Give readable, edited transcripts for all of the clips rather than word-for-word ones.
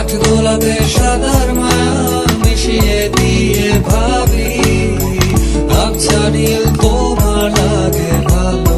কাঠগোলাপে সাদার মায়া মিশিয়ে দিয়ে ভাবি আবছা নীল তোমার লাগে ভালো।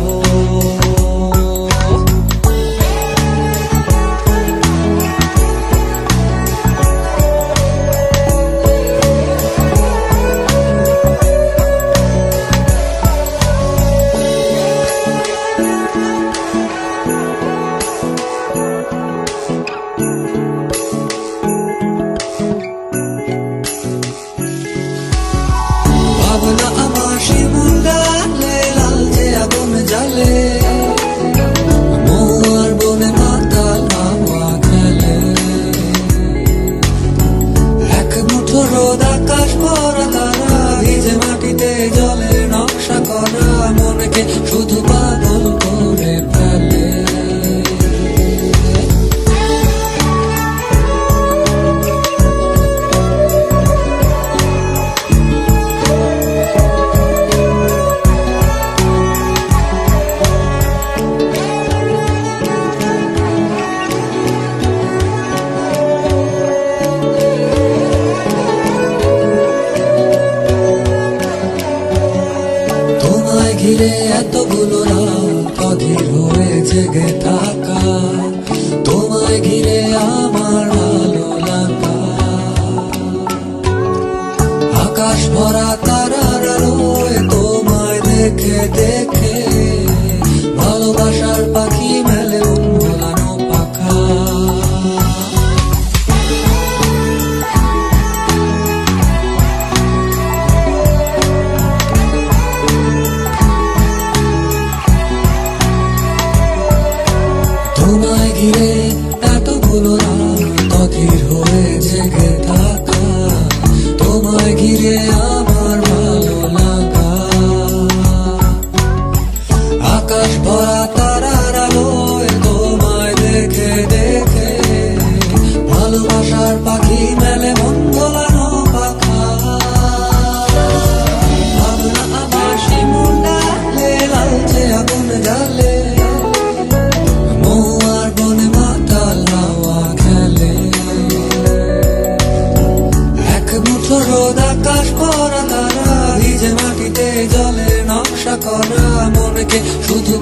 ভাবনা আমার শিমুল ডালে লালচে আগুন জ্বালে, মহুয়ার বনে মাতাল হাওয়া খেলে। এক মুঠো রোদ আকাশ ভরা তারা ভিজে মাটিতে জলের নকশা করা মনকে শুধু পাগল করে ফেলে। ঘিরে এতগুলো রাত অধীর হয়ে জেগে থাকা, তোমায় ঘিরে আমার ভালো লাগা। আকাশ ভরা তারার আলোয় তোমায় দেখে দেখে ভালোবাসার পাখি মেলে উন্মোলানো পাখা। তোমায় ঘিরে এতগুলো রাত অধীর হয়ে জেগে থাকা, তোমায় ঘিরে আমার ভালো লাগা। আকাশ ভরা তারার আলোয় তোমায় দেখে দেখে ভালোবাসার পাখি মেলে মন ভোলানো পাখা। ভাবনা আমার শিমুল ডালে লালচে আগুন জ্বালে, মহুয়ার বনে মাতাল হাওয়া খেলে। এক মুঠো রোদ আকাশ ভরা তারা ভিজে মাটিতে জলের নকশা করা মনকে শুধু